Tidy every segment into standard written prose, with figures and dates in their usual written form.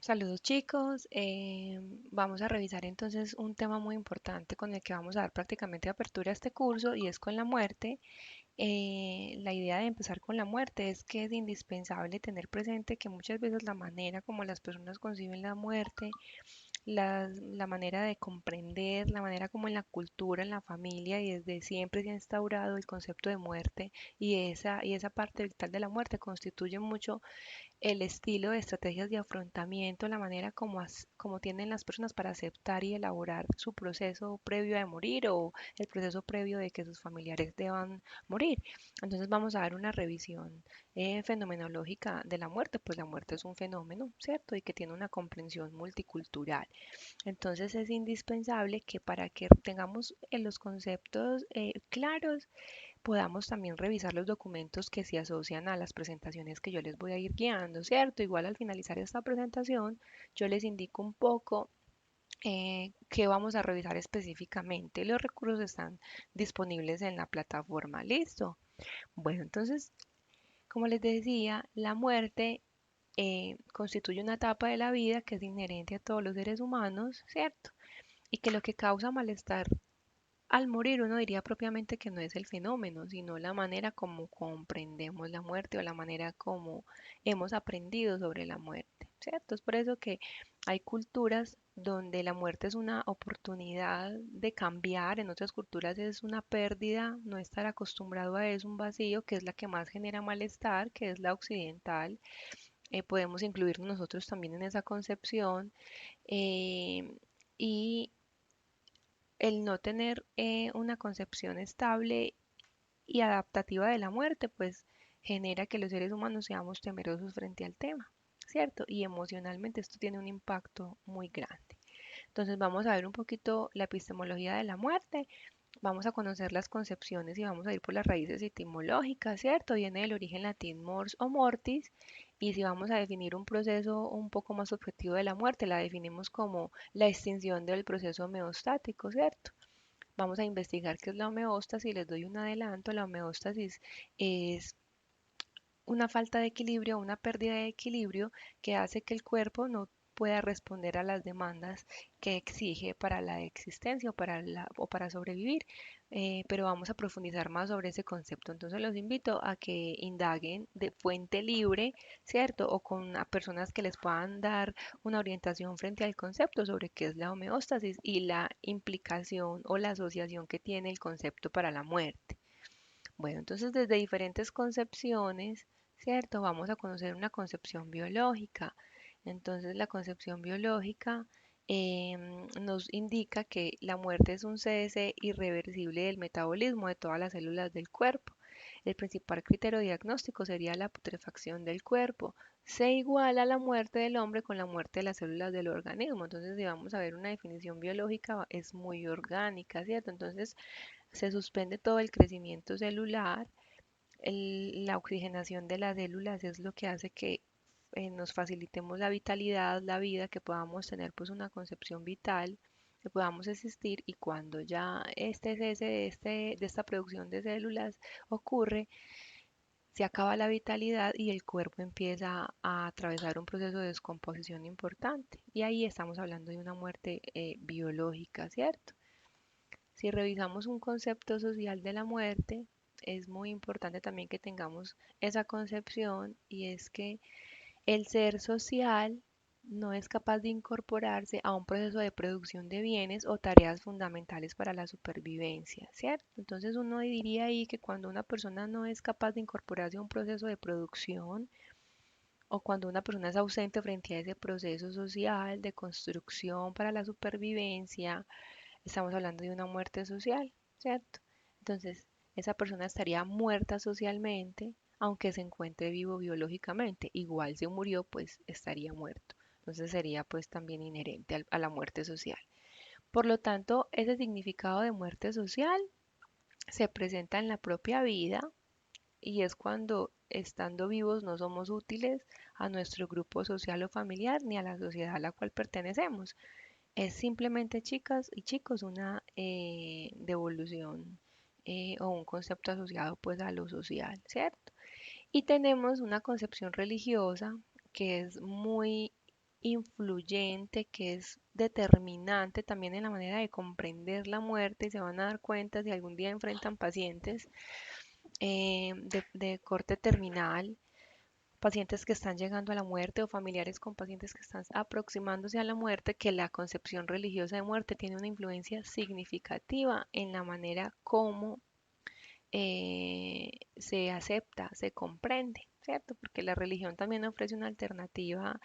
Saludos chicos, vamos a revisar entonces un tema muy importante con el que vamos a dar prácticamente apertura a este curso y es con la muerte. La idea de empezar con la muerte es que es indispensable tener presente que muchas veces la manera como las personas conciben la muerte, la manera de comprender, la manera como en la cultura, en la familia y desde siempre se ha instaurado el concepto de muerte y esa parte vital de la muerte constituye mucho el estilo de estrategias de afrontamiento, la manera como tienen las personas para aceptar y elaborar su proceso previo a morir o el proceso previo de que sus familiares deban morir. Entonces vamos a dar una revisión fenomenológica de la muerte, pues la muerte es un fenómeno, ¿cierto? Y que tiene una comprensión multicultural. Entonces es indispensable que para que tengamos los conceptos claros, podamos también revisar los documentos que se asocian a las presentaciones que yo les voy a ir guiando, ¿cierto? Igual al finalizar esta presentación, yo les indico un poco qué vamos a revisar específicamente. Los recursos están disponibles en la plataforma. ¿Listo? Bueno, entonces, como les decía, la muerte constituye una etapa de la vida que es inherente a todos los seres humanos, ¿cierto? Y que lo que causa malestar al morir uno diría propiamente que no es el fenómeno, sino la manera como comprendemos la muerte o la manera como hemos aprendido sobre la muerte, ¿cierto? Es por eso que hay culturas donde la muerte es una oportunidad de cambiar, en otras culturas es una pérdida, no estar acostumbrado a eso, un vacío, que es la que más genera malestar, que es la occidental. Podemos incluir nosotros también en esa concepción. eh, y el no tener una concepción estable y adaptativa de la muerte, pues genera que los seres humanos seamos temerosos frente al tema, ¿cierto? Y emocionalmente esto tiene un impacto muy grande. Entonces vamos a ver un poquito la epistemología de la muerte, vamos a conocer las concepciones y vamos a ir por las raíces etimológicas, ¿cierto? Viene del origen latín mors o mortis, y si vamos a definir un proceso un poco más objetivo de la muerte, la definimos como la extinción del proceso homeostático, ¿cierto? Vamos a investigar qué es la homeostasis. Les doy un adelanto. La homeostasis es una falta de equilibrio, una pérdida de equilibrio que hace que el cuerpo no pueda responder a las demandas que exige para la existencia o para sobrevivir. Pero vamos a profundizar más sobre ese concepto. Entonces los invito a que indaguen de fuente libre, ¿cierto? O con a personas que les puedan dar una orientación frente al concepto sobre qué es la homeostasis y la implicación o la asociación que tiene el concepto para la muerte. Bueno, entonces desde diferentes concepciones, ¿cierto? Vamos a conocer una concepción biológica. Entonces la concepción biológica nos indica que la muerte es un cese irreversible del metabolismo de todas las células del cuerpo. El principal criterio diagnóstico sería la putrefacción del cuerpo. Se iguala la muerte del hombre con la muerte de las células del organismo. Entonces, si vamos a ver una definición biológica, es muy orgánica, ¿cierto? Entonces, se suspende todo el crecimiento celular, la oxigenación de las células es lo que hace que nos facilitemos la vitalidad, la vida, que podamos tener pues una concepción vital, que podamos existir y cuando ya este cese de esta producción de células ocurre, se acaba la vitalidad y el cuerpo empieza a atravesar un proceso de descomposición importante. Y ahí estamos hablando de una muerte biológica, ¿cierto? Si revisamos un concepto social de la muerte, es muy importante también que tengamos esa concepción y es que el ser social no es capaz de incorporarse a un proceso de producción de bienes o tareas fundamentales para la supervivencia, ¿cierto? Entonces uno diría ahí que cuando una persona no es capaz de incorporarse a un proceso de producción o cuando una persona es ausente frente a ese proceso social de construcción para la supervivencia, estamos hablando de una muerte social, ¿cierto? Entonces, esa persona estaría muerta socialmente, aunque se encuentre vivo biológicamente. Igual si murió, pues estaría muerto. Entonces sería pues también inherente a la muerte social. Por lo tanto, ese significado de muerte social se presenta en la propia vida y es cuando estando vivos no somos útiles a nuestro grupo social o familiar ni a la sociedad a la cual pertenecemos. Es simplemente, chicas y chicos, una devolución o un concepto asociado pues a lo social, ¿cierto? Y tenemos una concepción religiosa que es muy influyente, que es determinante también en la manera de comprender la muerte, y se van a dar cuenta si algún día enfrentan pacientes de corte terminal, pacientes que están llegando a la muerte o familiares con pacientes que están aproximándose a la muerte, que la concepción religiosa de muerte tiene una influencia significativa en la manera como se acepta, se comprende, ¿cierto? Porque la religión también ofrece una alternativa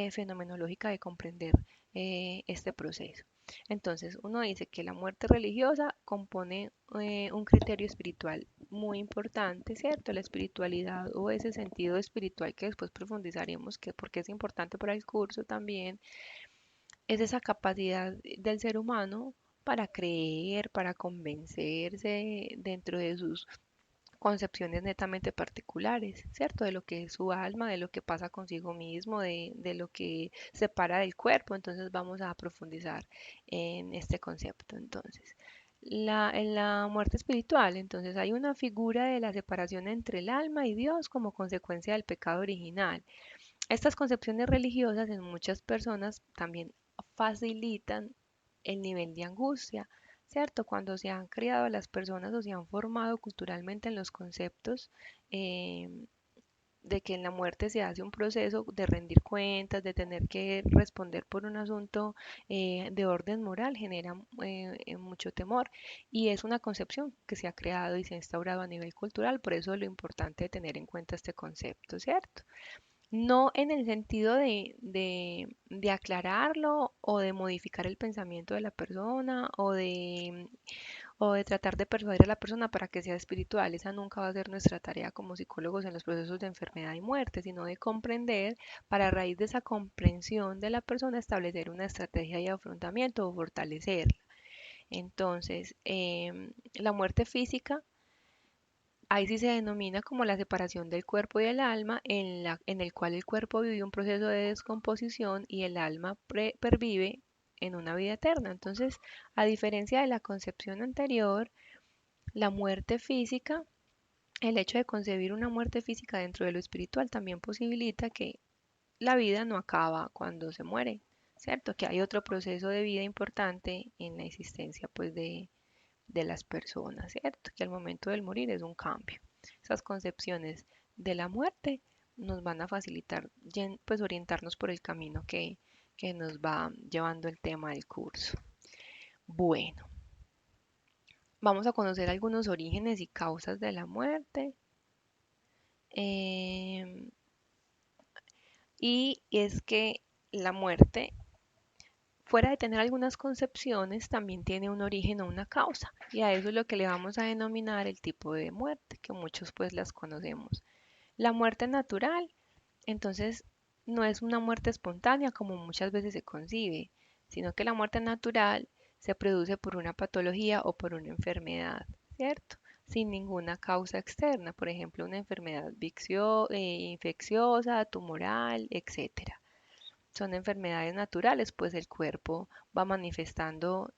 fenomenológica de comprender este proceso. Entonces, uno dice que la muerte religiosa compone un criterio espiritual muy importante, ¿cierto? La espiritualidad o ese sentido espiritual que después profundizaremos, que porque es importante para el curso también, es esa capacidad del ser humano para creer, para convencerse dentro de sus concepciones netamente particulares, ¿cierto? De lo que es su alma, de lo que pasa consigo mismo, de lo que separa del cuerpo. Entonces vamos a profundizar en este concepto. Entonces, en la muerte espiritual, entonces hay una figura de la separación entre el alma y Dios como consecuencia del pecado original. Estas concepciones religiosas en muchas personas también facilitan el nivel de angustia, ¿cierto? Cuando se han criado las personas o se han formado culturalmente en los conceptos eh, de que en la muerte se hace un proceso de rendir cuentas, de tener que responder por un asunto de orden moral, genera mucho temor y es una concepción que se ha creado y se ha instaurado a nivel cultural, por eso es lo importante de tener en cuenta este concepto, ¿cierto? No en el sentido de aclararlo o de modificar el pensamiento de la persona o de tratar de persuadir a la persona para que sea espiritual. Esa nunca va a ser nuestra tarea como psicólogos en los procesos de enfermedad y muerte, sino de comprender para a raíz de esa comprensión de la persona establecer una estrategia de afrontamiento o fortalecerla. Entonces, la muerte física ahí sí se denomina como la separación del cuerpo y el alma, en el cual el cuerpo vive un proceso de descomposición y el alma pervive en una vida eterna. Entonces, a diferencia de la concepción anterior, la muerte física, el hecho de concebir una muerte física dentro de lo espiritual también posibilita que la vida no acaba cuando se muere, ¿cierto? Que hay otro proceso de vida importante en la existencia, pues, de las personas, ¿cierto? Que al momento del morir es un cambio. Esas concepciones de la muerte nos van a facilitar, pues, orientarnos por el camino que nos va llevando el tema del curso. Bueno, vamos a conocer algunos orígenes y causas de la muerte. em, y es que la muerte, fuera de tener algunas concepciones, también tiene un origen o una causa. Y a eso es lo que le vamos a denominar el tipo de muerte, que muchos pues las conocemos. La muerte natural, entonces, no es una muerte espontánea como muchas veces se concibe, sino que la muerte natural se produce por una patología o por una enfermedad, ¿cierto? Sin ninguna causa externa, por ejemplo, una enfermedad infecciosa, tumoral, etcétera. Son enfermedades naturales, pues el cuerpo va manifestando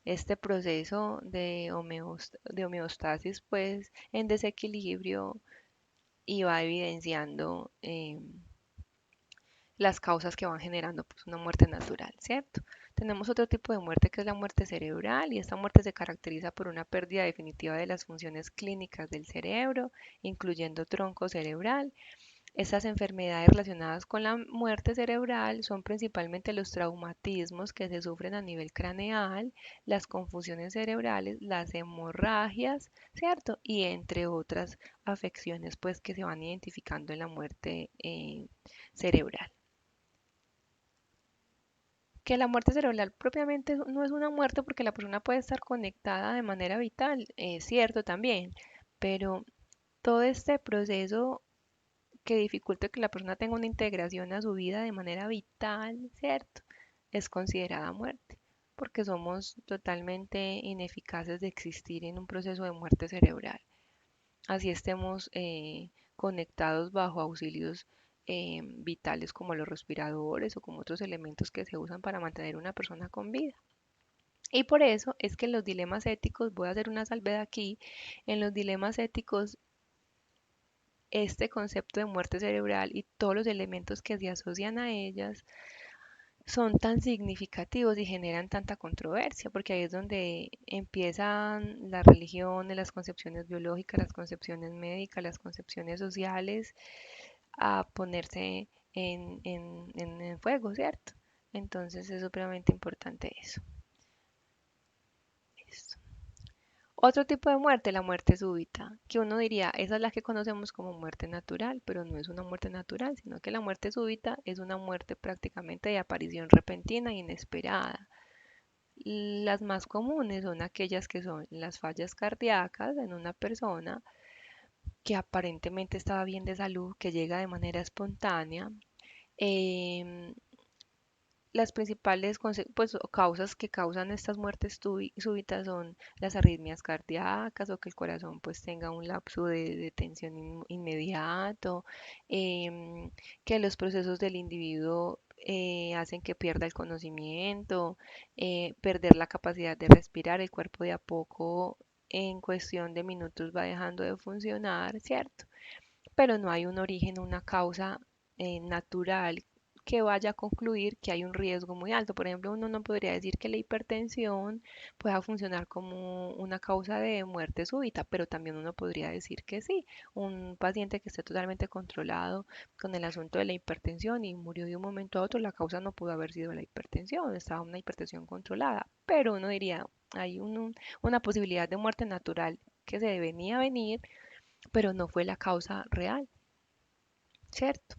este proceso de homeostasis, pues en desequilibrio y va evidenciando las causas que van generando pues, una muerte natural, ¿cierto? Tenemos otro tipo de muerte que es la muerte cerebral y esta muerte se caracteriza por una pérdida definitiva de las funciones clínicas del cerebro, incluyendo tronco cerebral. Estas enfermedades relacionadas con la muerte cerebral son principalmente los traumatismos que se sufren a nivel craneal, las confusiones cerebrales, las hemorragias, ¿cierto? Y entre otras afecciones pues que se van identificando en la muerte cerebral. Que la muerte cerebral propiamente no es una muerte porque la persona puede estar conectada de manera vital, es cierto también, pero todo este proceso que dificulta que la persona tenga una integración a su vida de manera vital, ¿cierto? Es considerada muerte, porque somos totalmente ineficaces de existir en un proceso de muerte cerebral. Así estemos conectados bajo auxilios vitales como los respiradores o como otros elementos que se usan para mantener una persona con vida. Y por eso es que en los dilemas éticos, voy a hacer una salvedad aquí, en los dilemas éticos este concepto de muerte cerebral y todos los elementos que se asocian a ellas son tan significativos y generan tanta controversia, porque ahí es donde empiezan las religiones, las concepciones biológicas, las concepciones médicas, las concepciones sociales a ponerse en fuego, ¿cierto? Entonces es supremamente importante eso. Listo. Otro tipo de muerte, la muerte súbita, que uno diría, esa es la que conocemos como muerte natural, pero no es una muerte natural, sino que la muerte súbita es una muerte prácticamente de aparición repentina e inesperada. Las más comunes son aquellas que son las fallas cardíacas en una persona que aparentemente estaba bien de salud, que llega de manera espontánea. em, las principales pues, o causas que causan estas muertes súbitas son las arritmias cardíacas o que el corazón pues tenga un lapso de tensión inmediato, que los procesos del individuo hacen que pierda el conocimiento, perder la capacidad de respirar, el cuerpo de a poco en cuestión de minutos va dejando de funcionar, ¿cierto? Pero no hay un origen, una causa natural que vaya a concluir que hay un riesgo muy alto. Por ejemplo, uno no podría decir que la hipertensión pueda funcionar como una causa de muerte súbita, pero también uno podría decir que sí. Un paciente que esté totalmente controlado con el asunto de la hipertensión y murió de un momento a otro, la causa no pudo haber sido la hipertensión, estaba una hipertensión controlada, pero uno diría, hay una posibilidad de muerte natural que se venía a venir, pero no fue la causa real, ¿cierto?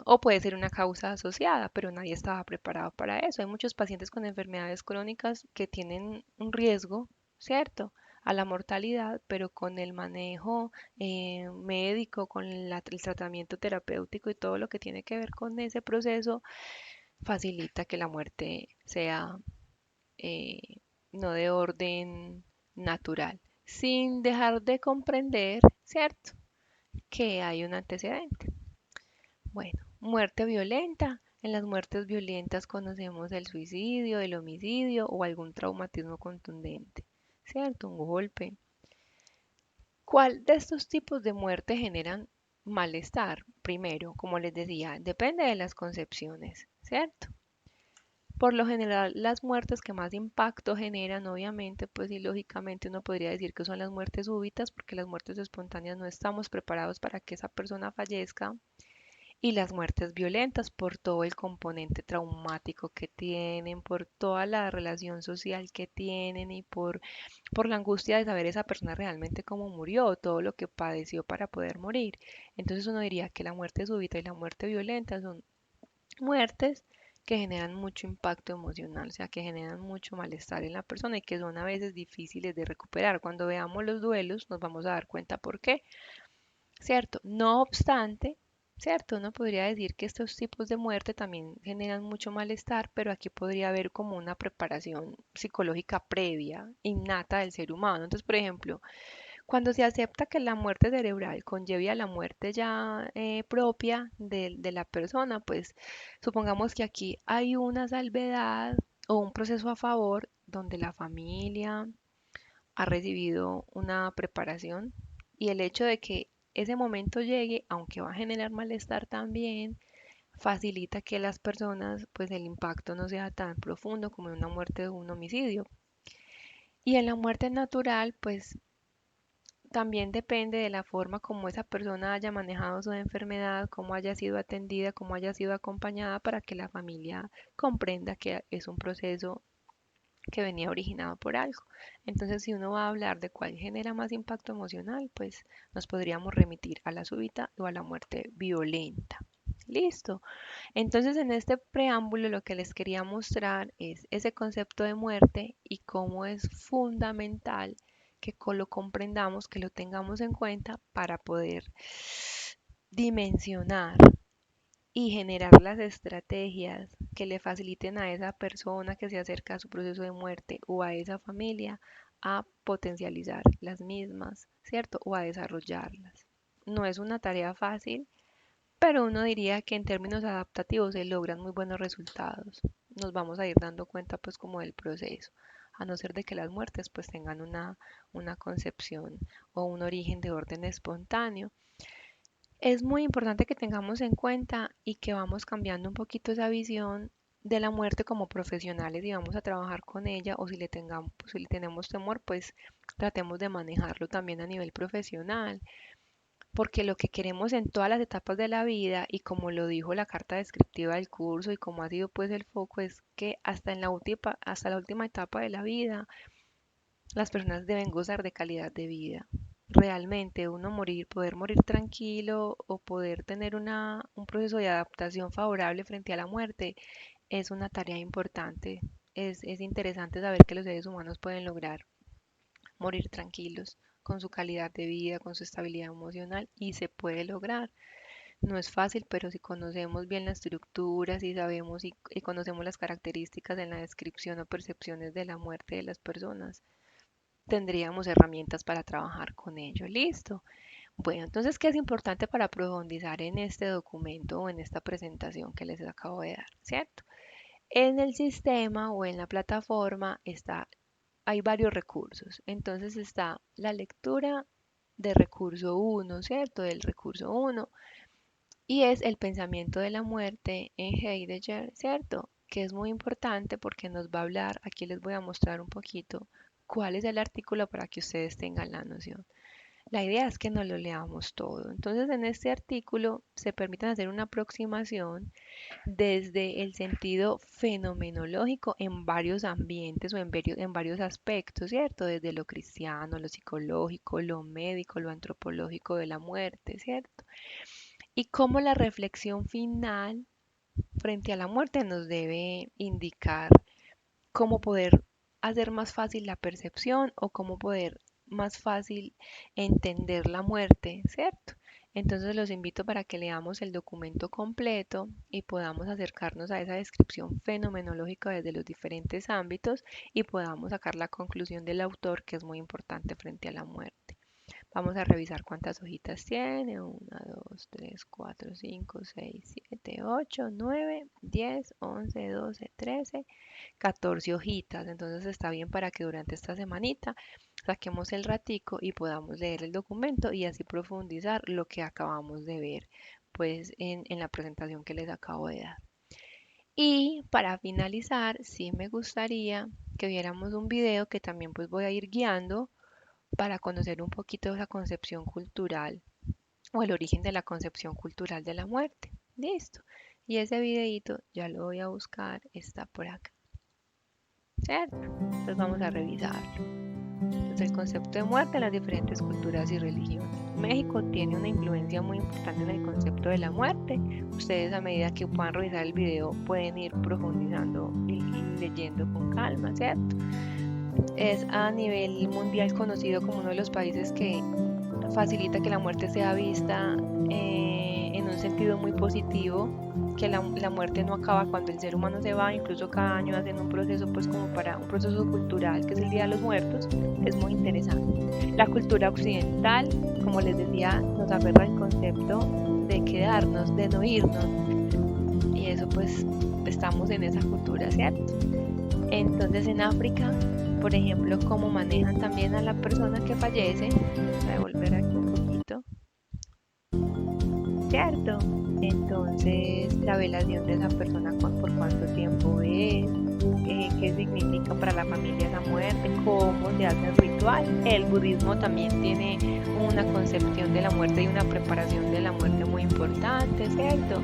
O puede ser una causa asociada, pero nadie estaba preparado para eso. Hay muchos pacientes con enfermedades crónicas que tienen un riesgo, ¿cierto? A la mortalidad, pero con el manejo médico, con el tratamiento terapéutico y todo lo que tiene que ver con ese proceso, facilita que la muerte sea eh, no de orden natural, sin dejar de comprender, ¿cierto? Que hay un antecedente. Bueno, muerte violenta. En las muertes violentas conocemos el suicidio, el homicidio o algún traumatismo contundente, ¿cierto? Un golpe. ¿Cuál de estos tipos de muerte generan malestar? Primero, como les decía, depende de las concepciones, ¿cierto? Por lo general, las muertes que más impacto generan, obviamente, pues y lógicamente uno podría decir que son las muertes súbitas, porque las muertes espontáneas no estamos preparados para que esa persona fallezca, y las muertes violentas por todo el componente traumático que tienen, por toda la relación social que tienen y por la angustia de saber esa persona realmente cómo murió, todo lo que padeció para poder morir. Entonces uno diría que la muerte súbita y la muerte violenta son muertes que generan mucho impacto emocional, o sea, que generan mucho malestar en la persona y que son a veces difíciles de recuperar. Cuando veamos los duelos nos vamos a dar cuenta por qué. ¿Cierto? No obstante, ¿cierto? Uno podría decir que estos tipos de muerte también generan mucho malestar, pero aquí podría haber como una preparación psicológica previa, innata del ser humano. Entonces, por ejemplo, cuando se acepta que la muerte cerebral conlleve a la muerte ya propia de la persona, pues supongamos que aquí hay una salvedad o un proceso a favor donde la familia ha recibido una preparación y el hecho de que ese momento llegue, aunque va a generar malestar también, facilita que las personas, pues el impacto no sea tan profundo como en una muerte de un homicidio. Y en la muerte natural, pues también depende de la forma como esa persona haya manejado su enfermedad, cómo haya sido atendida, cómo haya sido acompañada para que la familia comprenda que es un proceso que venía originado por algo. Entonces, si uno va a hablar de cuál genera más impacto emocional, pues nos podríamos remitir a la súbita o a la muerte violenta. Listo. Entonces, en este preámbulo lo que les quería mostrar es ese concepto de muerte y cómo es fundamental que lo comprendamos, que lo tengamos en cuenta para poder dimensionar y generar las estrategias que le faciliten a esa persona que se acerca a su proceso de muerte o a esa familia a potencializar las mismas, ¿cierto? O a desarrollarlas. No es una tarea fácil, pero uno diría que en términos adaptativos se logran muy buenos resultados. Nos vamos a ir dando cuenta pues como del proceso. a no ser de que las muertes pues tengan una concepción o un origen de orden espontáneo. Es muy importante que tengamos en cuenta y que vamos cambiando un poquito esa visión de la muerte como profesionales y vamos a trabajar con ella, o si le tengamos, si le tenemos temor, pues tratemos de manejarlo también a nivel profesional, porque lo que queremos en todas las etapas de la vida, y como lo dijo la carta descriptiva del curso y como ha sido pues el foco, es que hasta la última etapa de la vida las personas deben gozar de calidad de vida. Realmente uno morir, poder morir tranquilo o poder tener un proceso de adaptación favorable frente a la muerte es una tarea importante. Es interesante saber que los seres humanos pueden lograr morir tranquilos con su calidad de vida, con su estabilidad emocional, y se puede lograr. No es fácil, pero si conocemos bien la estructura, si sabemos y conocemos las características en la descripción o percepciones de la muerte de las personas, tendríamos herramientas para trabajar con ello. Listo. Bueno, entonces, ¿qué es importante para profundizar en este documento o en esta presentación que les acabo de dar? ¿Cierto? En el sistema o en la plataforma hay varios recursos. Entonces está la lectura de recurso uno, ¿cierto? Del recurso uno, y es el pensamiento de la muerte en Heidegger, ¿cierto? Que es muy importante porque nos va a hablar, aquí les voy a mostrar un poquito cuál es el artículo para que ustedes tengan la noción. La idea es que no lo leamos todo. Entonces, en este artículo se permite hacer una aproximación desde el sentido fenomenológico en varios ambientes o en varios aspectos, ¿cierto? Desde lo cristiano, lo psicológico, lo médico, lo antropológico de la muerte, ¿cierto? Y cómo la reflexión final frente a la muerte nos debe indicar cómo poder hacer más fácil la percepción o cómo poder más fácil entender la muerte, ¿cierto? Entonces los invito para que leamos el documento completo y podamos acercarnos a esa descripción fenomenológica desde los diferentes ámbitos y podamos sacar la conclusión del autor, que es muy importante frente a la muerte. Vamos a revisar cuántas hojitas tiene. 1, 2, 3, 4, 5, 6, 7, 8, 9, 10, 11, 12, 13, 14 hojitas. Entonces está bien para que durante esta semanita saquemos el ratico y podamos leer el documento y así profundizar lo que acabamos de ver pues en la presentación que les acabo de dar. Y para finalizar, sí me gustaría que viéramos un video que también pues voy a ir guiando para conocer un poquito de la concepción cultural o el origen de la concepción cultural de la muerte. Listo. Y ese videito ya lo voy a buscar, está por acá, ¿cierto? Entonces vamos a revisar. Entonces el concepto de muerte en las diferentes culturas y religiones. México tiene una influencia muy importante en el concepto de la muerte. Ustedes a medida que puedan revisar el video pueden ir profundizando y leyendo con calma, ¿cierto? Es a nivel mundial conocido como uno de los países que facilita que la muerte sea vista en un sentido muy positivo, que la muerte no acaba cuando el ser humano se va, incluso cada año hacen un proceso pues como para un proceso cultural que es el Día de los Muertos, es muy interesante. La cultura occidental, como les decía, nos aferra al concepto de quedarnos, de no irnos, y eso pues estamos en esa cultura, ¿cierto? Entonces en África, por ejemplo, cómo manejan también a la persona que fallece, voy a volver aquí un poquito, ¿cierto? Entonces la velación de esa persona por cuánto tiempo es, qué significa para la familia esa muerte, cómo se hace el ritual. El budismo también tiene una concepción de la muerte y una preparación de la muerte muy importante, ¿cierto?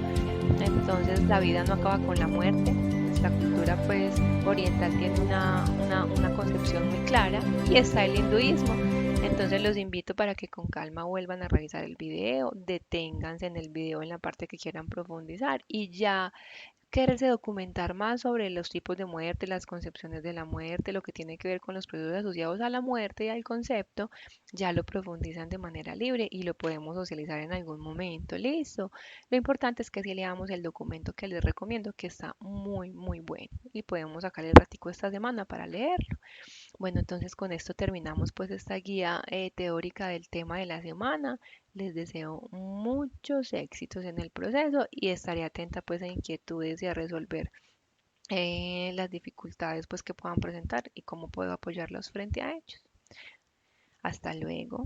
Entonces la vida no acaba con la muerte. Nuestra cultura pues oriental tiene una concepción muy clara, y está el hinduismo. Entonces los invito para que con calma vuelvan a revisar el video, deténganse en el video en la parte que quieran profundizar y ya quererse documentar más sobre los tipos de muerte, las concepciones de la muerte, lo que tiene que ver con los procesos asociados a la muerte y al concepto, ya lo profundizan de manera libre y lo podemos socializar en algún momento. Listo. Lo importante es que si leamos el documento que les recomiendo, que está muy, muy bueno y podemos sacar el ratico esta semana para leerlo. Bueno, entonces con esto terminamos pues esta guía teórica del tema de la semana. Les deseo muchos éxitos en el proceso y estaré atenta pues a inquietudes y a resolver las dificultades pues que puedan presentar y cómo puedo apoyarlos frente a ellos. Hasta luego.